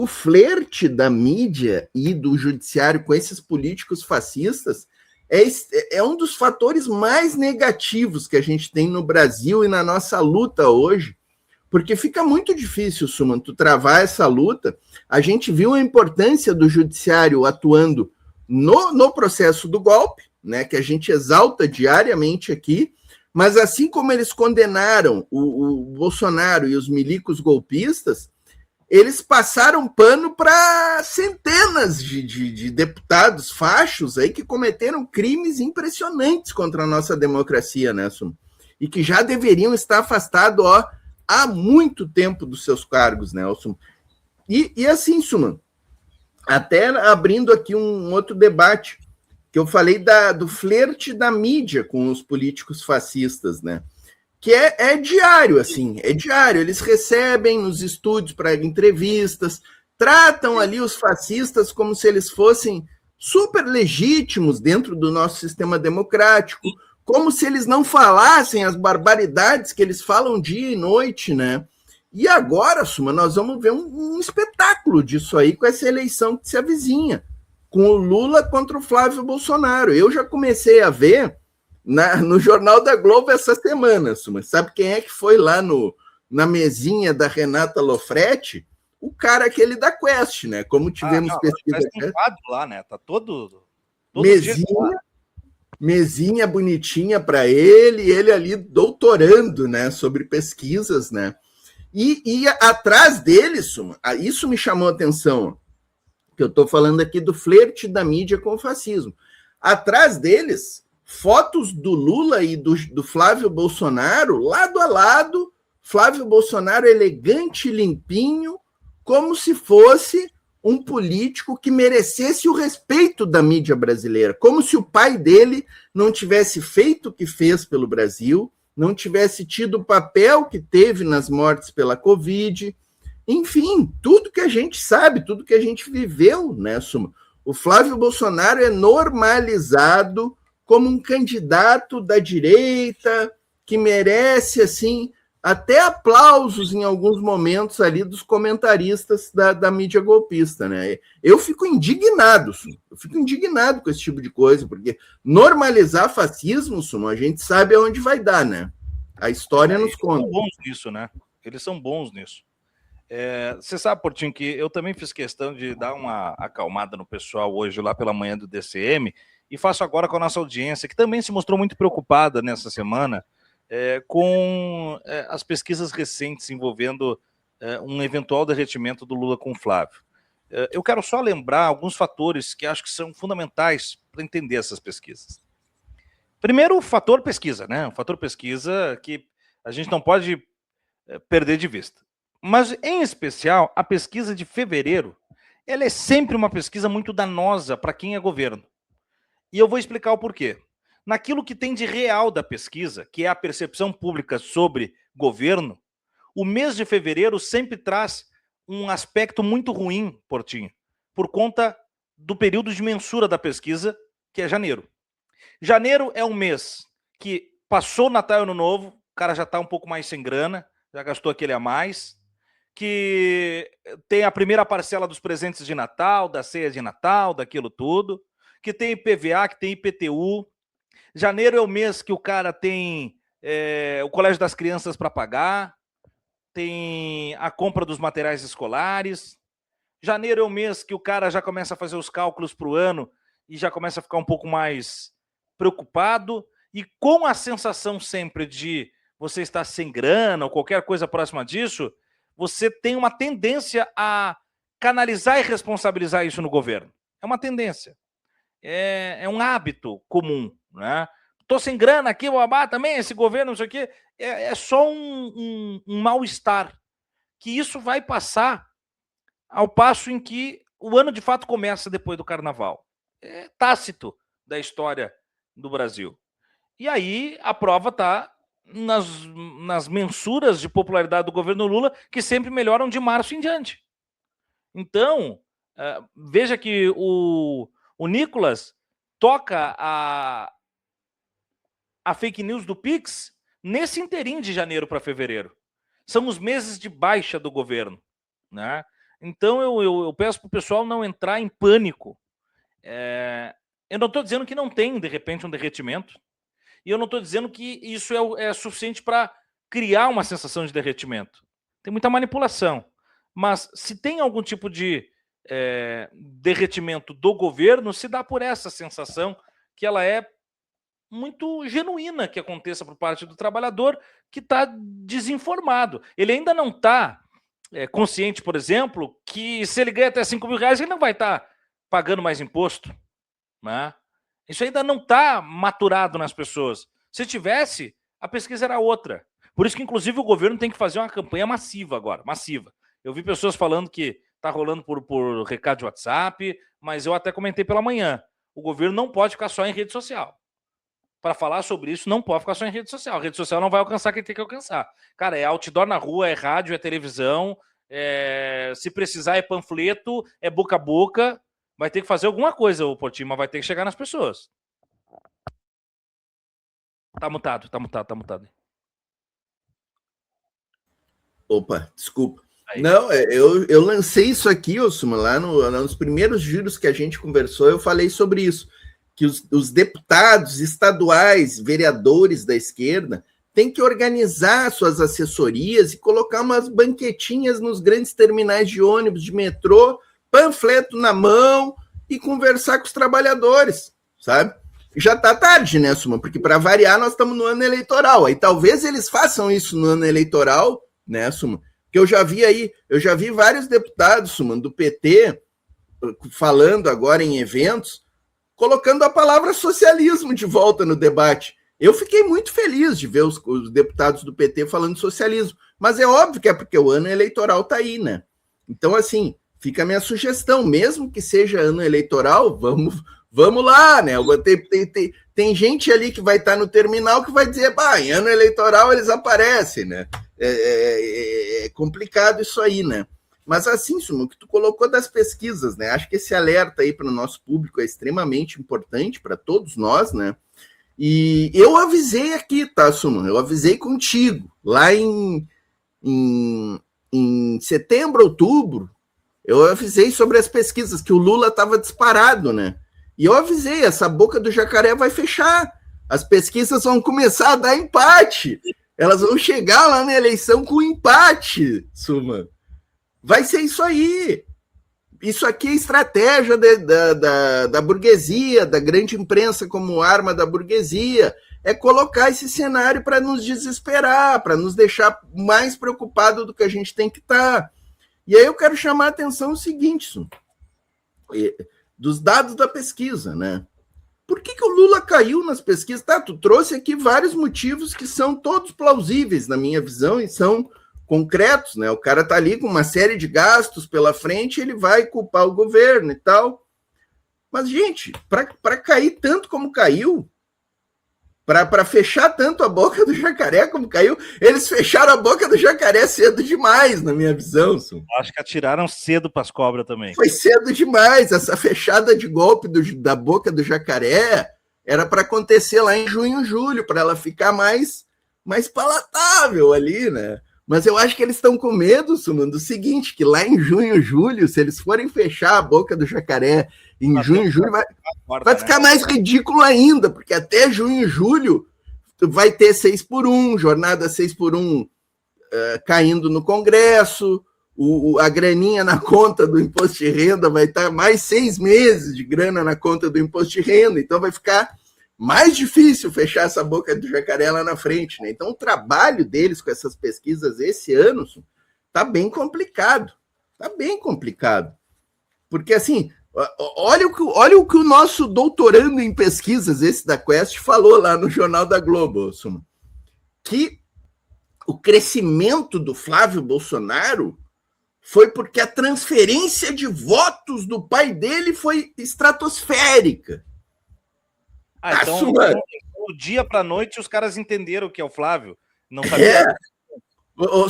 o flerte da mídia e do judiciário com esses políticos fascistas é um dos fatores mais negativos que a gente tem no Brasil e na nossa luta hoje, porque fica muito difícil, Suman, tu travar essa luta. A gente viu a importância do judiciário atuando no processo do golpe, né, que a gente exalta diariamente aqui, mas assim como eles condenaram o Bolsonaro e os milicos golpistas, eles passaram pano para centenas de deputados fachos aí que cometeram crimes impressionantes contra a nossa democracia, né, Suman? E que já deveriam estar afastados há muito tempo dos seus cargos, né, Suman? E assim, Suman, até abrindo aqui um outro debate, que eu falei do flerte da mídia com os políticos fascistas, né? Que é diário, assim, é diário. Eles recebem nos estúdios para entrevistas, tratam ali os fascistas como se eles fossem super legítimos dentro do nosso sistema democrático, como se eles não falassem as barbaridades que eles falam dia e noite, né? E agora, Suma, nós vamos ver um espetáculo disso aí com essa eleição que se avizinha, com o Lula contra o Flávio Bolsonaro. Eu já comecei a ver no Jornal da Globo essa semana, Suma. Sabe quem é que foi lá na mesinha da Renata Loffretti? O cara aquele da Quest, né? Como tivemos pesquisa. Tá um quadro lá, né? Tá todo mesinha bonitinha para ele ali doutorando, né, sobre pesquisas, né? E atrás dele, Suma, isso me chamou a atenção, que eu estou falando aqui do flerte da mídia com o fascismo. Atrás deles, fotos do Lula e do Flávio Bolsonaro, lado a lado, Flávio Bolsonaro elegante, limpinho, como se fosse um político que merecesse o respeito da mídia brasileira, como se o pai dele não tivesse feito o que fez pelo Brasil, não tivesse tido o papel que teve nas mortes pela Covid. Enfim, tudo que a gente sabe, tudo que a gente viveu, né, Suma? O Flávio Bolsonaro é normalizado como um candidato da direita que merece, assim, até aplausos em alguns momentos ali dos comentaristas da mídia golpista, né? Eu fico indignado, Suma. Eu fico indignado com esse tipo de coisa, porque normalizar fascismo, Suma, a gente sabe aonde vai dar, né? A história nos conta. Eles são bons nisso, né? Eles são bons nisso. Você sabe, Portinho, que eu também fiz questão de dar uma acalmada no pessoal hoje lá pela manhã do DCM, e faço agora com a nossa audiência, que também se mostrou muito preocupada nessa semana com as pesquisas recentes envolvendo um eventual derretimento do Lula com o Flávio. Eu quero só lembrar alguns fatores que acho que são fundamentais para entender essas pesquisas. Primeiro, o fator pesquisa, né? O fator pesquisa que a gente não pode perder de vista. Mas, em especial, a pesquisa de fevereiro, ela é sempre uma pesquisa muito danosa para quem é governo. E eu vou explicar o porquê. Naquilo que tem de real da pesquisa, que é a percepção pública sobre governo, o mês de fevereiro sempre traz um aspecto muito ruim, Portinho, por conta do período de mensura da pesquisa, que é janeiro. Janeiro é um mês que passou o Natal e Ano Novo, o cara já está um pouco mais sem grana, já gastou aquele a mais, que tem a primeira parcela dos presentes de Natal, da ceia de Natal, daquilo tudo, que tem IPVA, que tem IPTU. Janeiro é o mês que o cara tem o colégio das crianças para pagar, tem a compra dos materiais escolares. Janeiro é o mês que o cara já começa a fazer os cálculos para o ano e já começa a ficar um pouco mais preocupado, e com a sensação sempre de você estar sem grana ou qualquer coisa próxima disso, você tem uma tendência a canalizar e responsabilizar isso no governo. É uma tendência. É um hábito comum, né? Tô sem grana aqui, babá, também, esse governo, não sei o quê. É só um mal-estar. Que isso vai passar ao passo em que o ano de fato começa depois do carnaval. É tácito da história do Brasil. E aí a prova está nas mensuras de popularidade do governo Lula, que sempre melhoram de março em diante. Então, veja que o Nicolas toca a fake news do Pix nesse inteirinho de janeiro para fevereiro. São os meses de baixa do governo, né? Então eu peço para o pessoal não entrar em pânico. Eu não estou dizendo que não tem, de repente, um derretimento, e eu não estou dizendo que isso é suficiente para criar uma sensação de derretimento. Tem muita manipulação. Mas se tem algum tipo de derretimento do governo, se dá por essa sensação que ela é muito genuína que aconteça por parte do trabalhador que está desinformado. Ele ainda não está consciente, por exemplo, que se ele ganha até 5 mil reais, ele não vai estar pagando mais imposto. Né? Isso ainda não está maturado nas pessoas. Se tivesse, a pesquisa era outra. Por isso que, inclusive, o governo tem que fazer uma campanha massiva agora, massiva. Eu vi pessoas falando que está rolando por recado de WhatsApp, mas eu até comentei pela manhã. O governo não pode ficar só em rede social. Para falar sobre isso, não pode ficar só em rede social. A rede social não vai alcançar quem tem que alcançar. Cara, é outdoor na rua, é rádio, é televisão, se precisar é panfleto, é boca a boca. Vai ter que fazer alguma coisa, o Portinho, mas vai ter que chegar nas pessoas. Tá mutado. Opa, desculpa. Aí. Não, eu lancei isso aqui, Osuma, lá nos primeiros giros que a gente conversou, eu falei sobre isso, que os deputados estaduais, vereadores da esquerda, têm que organizar suas assessorias e colocar umas banquetinhas nos grandes terminais de ônibus, de metrô, panfleto na mão e conversar com os trabalhadores, sabe? Já tá tarde, né, Suma? Porque para variar nós estamos no ano eleitoral. Aí talvez eles façam isso no ano eleitoral, né, Suma? Que eu já vi vários deputados, Suma, do PT falando agora em eventos, colocando a palavra socialismo de volta no debate. Eu fiquei muito feliz de ver os deputados do PT falando socialismo, mas é óbvio que é porque o ano eleitoral tá aí, né? Então, assim, fica a minha sugestão, mesmo que seja ano eleitoral, vamos lá, né? Tem gente ali que vai estar no terminal que vai dizer, em ano eleitoral eles aparecem, né? É complicado isso aí, né? Mas assim, Sumo, o que tu colocou das pesquisas, né? Acho que esse alerta aí para o nosso público é extremamente importante para todos nós, né? E eu avisei aqui, tá, Sumo? Eu avisei contigo, lá em setembro, outubro, eu avisei sobre as pesquisas, que o Lula estava disparado, né? E eu avisei, essa boca do jacaré vai fechar, as pesquisas vão começar a dar empate, elas vão chegar lá na eleição com empate, Suma. Vai ser isso aí. Isso aqui é estratégia da burguesia, da grande imprensa como arma da burguesia, é colocar esse cenário para nos desesperar, para nos deixar mais preocupados do que a gente tem que estar. E aí eu quero chamar a atenção o seguinte, dos dados da pesquisa, né? Por que o Lula caiu nas pesquisas? Tá, tu trouxe aqui vários motivos que são todos plausíveis, na minha visão, e são concretos, né? O cara tá ali com uma série de gastos pela frente, ele vai culpar o governo e tal. Mas, gente, para cair tanto como caiu, para fechar tanto a boca do jacaré como caiu, eles fecharam a boca do jacaré cedo demais, na minha visão. Acho que atiraram cedo para as cobras também. Foi cedo demais. Essa fechada de golpe da boca do jacaré era para acontecer lá em junho, julho, para ela ficar mais palatável ali, né? Mas eu acho que eles estão com medo, Suman, do seguinte, que lá em junho, julho, se eles forem fechar a boca do jacaré em junho, julho, vai ficar mais ridículo ainda, porque até junho, julho vai ter 6x1, jornada 6x1 caindo no Congresso, a graninha na conta do imposto de renda vai estar mais 6 meses de grana na conta do imposto de renda, então vai ficar mais difícil fechar essa boca do jacaré lá na frente, né? Então, o trabalho deles com essas pesquisas esse ano está bem complicado. Está bem complicado. Porque, assim, olha o que o nosso doutorando em pesquisas, esse da Quest, falou lá no Jornal da Globo, Suma, que o crescimento do Flávio Bolsonaro foi porque a transferência de votos do pai dele foi estratosférica. Então, do dia para a noite, os caras entenderam o que é o Flávio. Não sabia.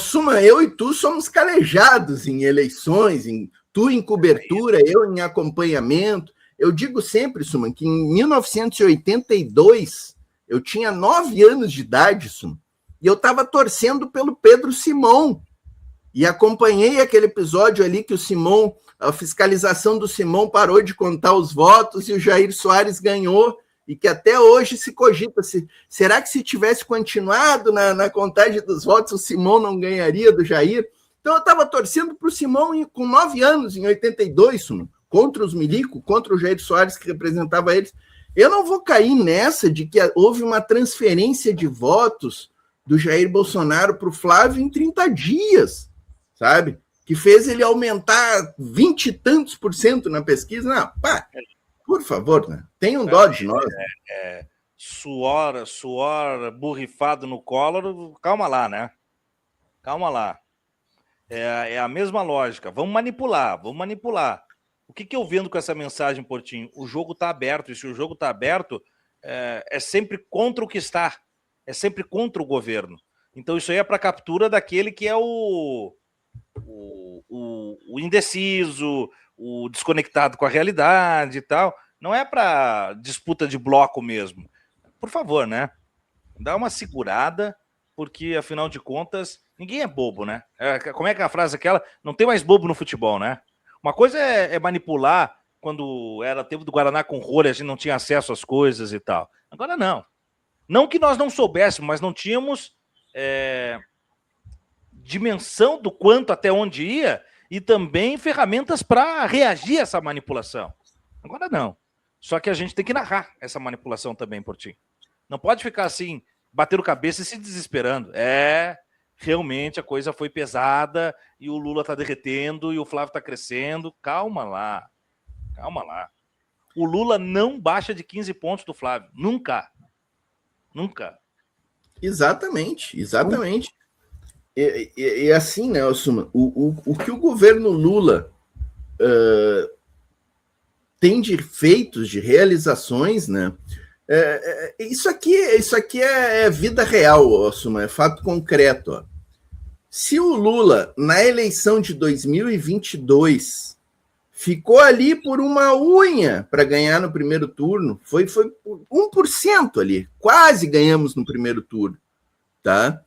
Suma, eu e tu somos calejados em eleições, tu em cobertura, eu em acompanhamento. Eu digo sempre, Suma, que em 1982, eu tinha 9 anos de idade, Suma, e eu estava torcendo pelo Pedro Simão. E acompanhei aquele episódio ali que o Simão, a fiscalização do Simão parou de contar os votos e o Jair Soares ganhou, e que até hoje se cogita, será que se tivesse continuado na contagem dos votos, o Simão não ganharia do Jair? Então eu estava torcendo para o Simão com 9 anos, em 82, contra os milico, contra o Jair Soares, que representava eles. Eu não vou cair nessa de que houve uma transferência de votos do Jair Bolsonaro para o Flávio em 30 dias, sabe? Que fez ele aumentar 20 e tantos % na pesquisa. Não, pá, por favor, né? Tenham dó de nós. Suor borrifado no colo, calma lá, né? Calma lá. É a mesma lógica. Vamos manipular. O que eu vendo com essa mensagem, Portinho? O jogo está aberto, e se o jogo está aberto, é sempre contra o que está. É sempre contra o governo. Então isso aí é para captura daquele que é o indeciso, o desconectado com a realidade e tal. Não é para disputa de bloco mesmo. Por favor, né? Dá uma segurada, porque, afinal de contas, ninguém é bobo, né? Como é que é a frase aquela? Não tem mais bobo no futebol, né? Uma coisa é manipular quando era tempo do Guaraná com rolha, a gente não tinha acesso às coisas e tal. Agora não. Não que nós não soubéssemos, mas não tínhamos dimensão do quanto, até onde ia, e também ferramentas para reagir a essa manipulação. Agora não. Só que a gente tem que narrar essa manipulação também, Portinho. Não pode ficar assim, batendo cabeça e se desesperando. Realmente a coisa foi pesada e o Lula tá derretendo e o Flávio tá crescendo. Calma lá. O Lula não baixa de 15 pontos do Flávio. Nunca. Exatamente. E assim, Nelson, o que o governo Lula tem de feitos, de realizações, né? Isso aqui é vida real, Osuma, é fato concreto. Ó. Se o Lula, na eleição de 2022, ficou ali por uma unha para ganhar no primeiro turno, foi por 1% ali, quase ganhamos no primeiro turno, tá?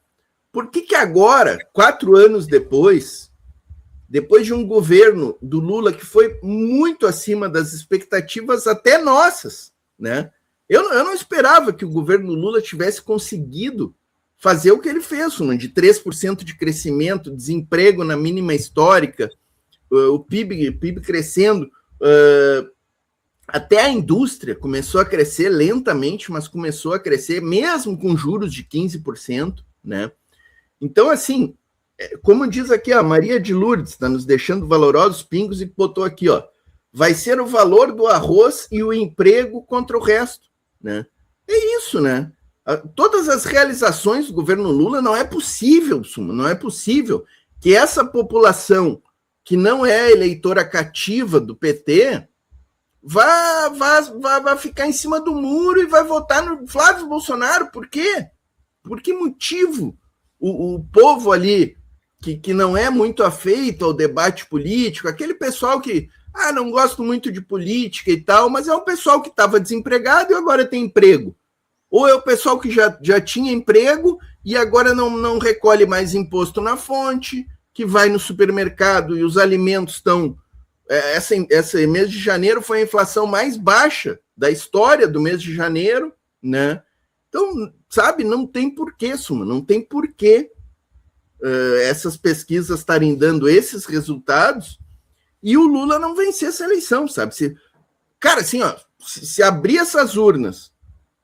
Por que agora, 4 anos depois de um governo do Lula que foi muito acima das expectativas até nossas, né? Eu não esperava que o governo Lula tivesse conseguido fazer o que ele fez, de 3% de crescimento, desemprego na mínima histórica, o PIB crescendo, até a indústria começou a crescer lentamente, mas começou a crescer mesmo com juros de 15%, né? Então, assim, como diz aqui, a Maria de Lourdes está nos deixando valorosos pingos e botou aqui, ó, vai ser o valor do arroz e o emprego contra o resto, né? É isso, né? Todas as realizações do governo Lula não é possível que essa população que não é eleitora cativa do PT vá ficar em cima do muro e vai votar no Flávio Bolsonaro. Por quê? Por que motivo o povo ali que não é muito afeito ao debate político, aquele pessoal que não gosto muito de política e tal, mas é um pessoal que estava desempregado e agora tem emprego. Ou é o pessoal que já tinha emprego e agora não recolhe mais imposto na fonte, que vai no supermercado e os alimentos estão... Esse mês de janeiro foi a inflação mais baixa da história do mês de janeiro, né? Então, sabe, não tem porquê, Suma, não tem porquê essas pesquisas estarem dando esses resultados e o Lula não vencer essa eleição, sabe? Cara, assim, ó, se abrir essas urnas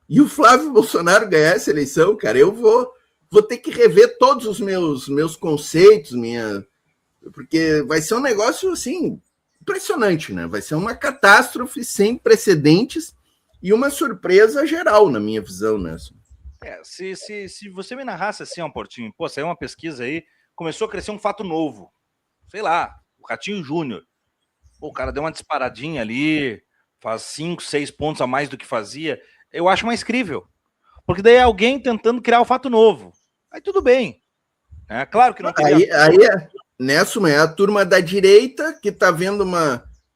e o Flávio Bolsonaro ganhar essa eleição, cara, eu vou ter que rever todos os meus conceitos, porque vai ser um negócio, assim, impressionante, né? Vai ser uma catástrofe sem precedentes e uma surpresa geral, na minha visão, né? Se você me narrasse assim, ó, Portinho, pô, saiu uma pesquisa aí, começou a crescer um fato novo, sei lá, o Ratinho Júnior, o cara deu uma disparadinha ali, faz 5, 6 pontos a mais do que fazia, eu acho mais crível, porque daí é alguém tentando criar o fato novo, aí tudo bem, né? Claro que não teria... Nessa é a turma da direita que está vendo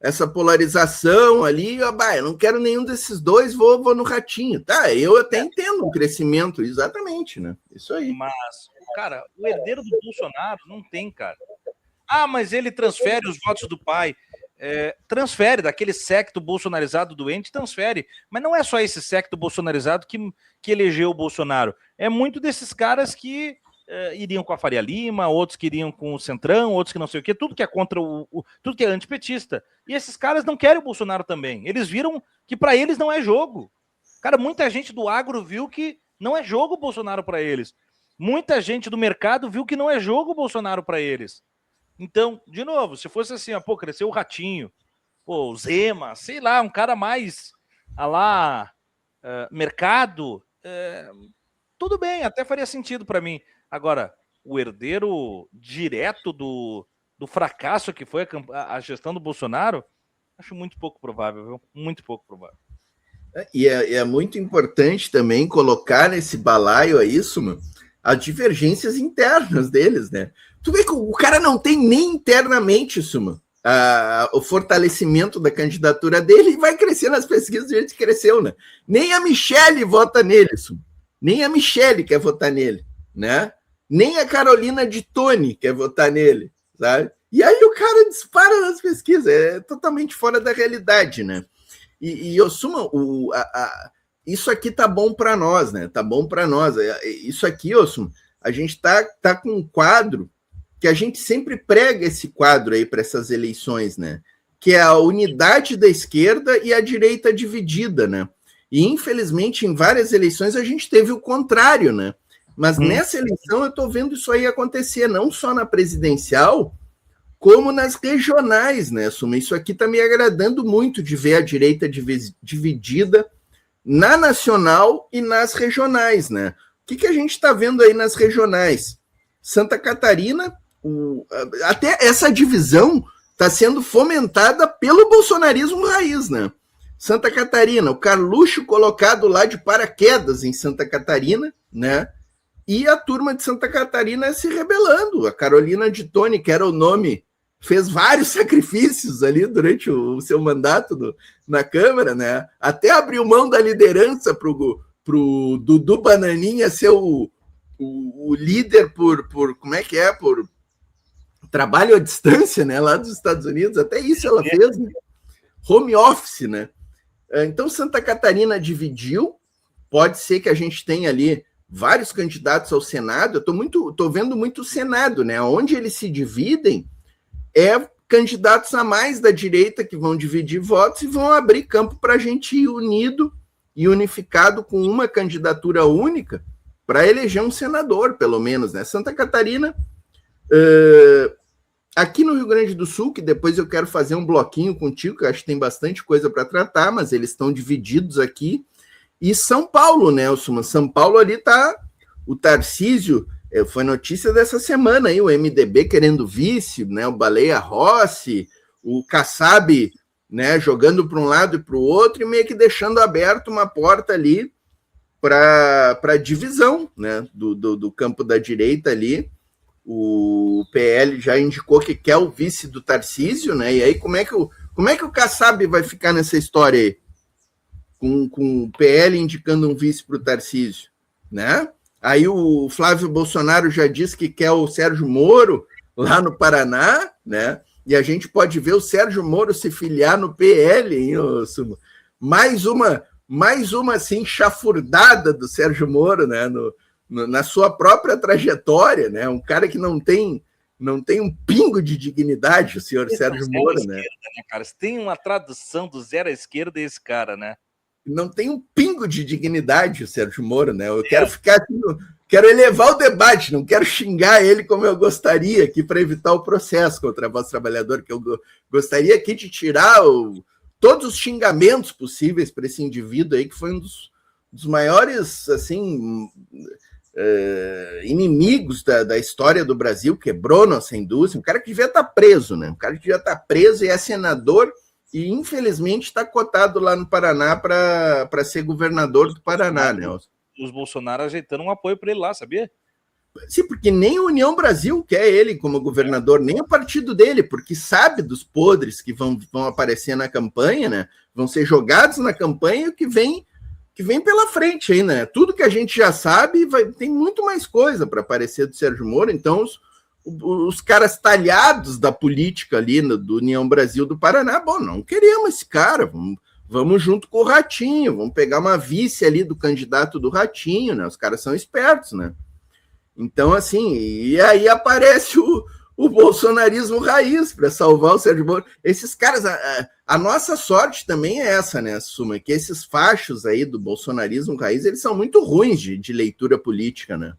essa polarização ali, eu não quero nenhum desses dois, vou no Ratinho. Tá, eu até entendo o crescimento, exatamente, né? Isso aí. Mas, cara, o herdeiro do Bolsonaro não tem, cara. Ah, mas ele transfere os votos do pai. Transfere, daquele secto bolsonarizado doente, transfere. Mas não é só esse secto bolsonarizado que elegeu o Bolsonaro. É muito desses caras que iriam com a Faria Lima, outros que iriam com o Centrão, outros que não sei o quê, tudo que é contra tudo que é antipetista. E esses caras não querem o Bolsonaro também. Eles viram que para eles não é jogo. Cara, muita gente do agro viu que não é jogo o Bolsonaro para eles. Muita gente do mercado viu que não é jogo o Bolsonaro para eles. Então, de novo, se fosse assim, cresceu o Ratinho, o Zema, sei lá, um cara mais mercado, tudo bem, até faria sentido para mim. Agora, o herdeiro direto do fracasso que foi a gestão do Bolsonaro, acho muito pouco provável, viu? Muito pouco provável. E é muito importante também colocar nesse balaio isso, mano, as divergências internas deles, né? Tu vê que o cara não tem nem internamente isso, mano, o fortalecimento da candidatura dele e vai crescer nas pesquisas do jeito que cresceu, né? Nem a Michelle vota nele, isso. Nem a Michelle quer votar nele, né? Nem a Carolina de Toni quer votar nele, sabe? E aí o cara dispara nas pesquisas, é totalmente fora da realidade, né? E Osuma, isso aqui tá bom para nós, né? Tá bom para nós. Isso aqui, Osuma, a gente tá com um quadro que a gente sempre prega esse quadro aí para essas eleições, né? Que é a unidade da esquerda e a direita dividida, né? E infelizmente em várias eleições a gente teve o contrário, né? Mas nessa eleição eu estou vendo isso aí acontecer, não só na presidencial, como nas regionais, né, Suma? Isso aqui está me agradando muito de ver a direita dividida na nacional e nas regionais, né? O que a gente está vendo aí nas regionais? Santa Catarina, até essa divisão está sendo fomentada pelo bolsonarismo raiz, né? Santa Catarina, o Carluxo colocado lá de paraquedas em Santa Catarina, né? E a turma de Santa Catarina se rebelando. A Carolina de Toni, que era o nome, fez vários sacrifícios ali durante o seu mandato na Câmara, né? Até abriu mão da liderança para o Dudu Bananinha ser o líder por como é que é? Por trabalho à distância, né? Lá dos Estados Unidos. Até isso ela fez, né? Home office, né? Então Santa Catarina dividiu. Pode ser que a gente tenha ali vários candidatos ao Senado. Eu tô vendo muito o Senado, né? Onde eles se dividem candidatos a mais da direita que vão dividir votos e vão abrir campo para a gente ir unido e unificado com uma candidatura única para eleger um senador, pelo menos, né? Santa Catarina, aqui no Rio Grande do Sul, que depois eu quero fazer um bloquinho contigo, que eu acho que tem bastante coisa para tratar, mas eles estão divididos aqui. E São Paulo, Nelson, São Paulo ali tá o Tarcísio, foi notícia dessa semana aí, o MDB querendo vice, né, o Baleia Rossi, o Kassab, né, jogando para um lado e para o outro e meio que deixando aberto uma porta ali para divisão, né, do campo da direita ali. O PL já indicou que quer o vice do Tarcísio, né, e aí como é que o Kassab vai ficar nessa história aí? Com o PL indicando um vice para o Tarcísio, né? Aí o Flávio Bolsonaro já disse que quer o Sérgio Moro lá no Paraná, né? E a gente pode ver o Sérgio Moro se filiar no PL, hein, Sumo? Mais uma assim, chafurdada do Sérgio Moro, né? Na sua própria trajetória, né? Um cara que não tem um pingo de dignidade, o senhor Sérgio Moro, né? Cara, tem uma tradução do zero à esquerda esse cara, né? Não tem um pingo de dignidade o Sérgio Moro, né? Eu quero ficar aqui, quero elevar o debate, não quero xingar ele como eu gostaria aqui para evitar o processo contra a Voz Trabalhadora, que eu gostaria aqui de tirar todos os xingamentos possíveis para esse indivíduo aí, que foi um dos maiores, assim, inimigos da história do Brasil, quebrou nossa indústria, um cara que devia estar preso, né? Um cara que devia estar preso e é senador e, infelizmente, está cotado lá no Paraná para ser governador do Paraná, Nelson. Os Bolsonaro ajeitando um apoio para ele lá, sabia? Sim, porque nem a União Brasil quer ele como governador, nem o partido dele, porque sabe dos podres que vão aparecer na campanha, né? Vão ser jogados na campanha que vem pela frente aí, né? Tudo que a gente já sabe, tem muito mais coisa para aparecer do Sérgio Moro, então os caras talhados da política ali, do União Brasil do Paraná, bom, não queremos esse cara, vamos junto com o Ratinho, vamos pegar uma vice ali do candidato do Ratinho, né? Os caras são espertos, né? Então, assim, e aí aparece o bolsonarismo raiz para salvar o Sérgio Moro. Esses caras, a nossa sorte também é essa, né, Suma? Que esses fachos aí do bolsonarismo raiz, eles são muito ruins de leitura política, né?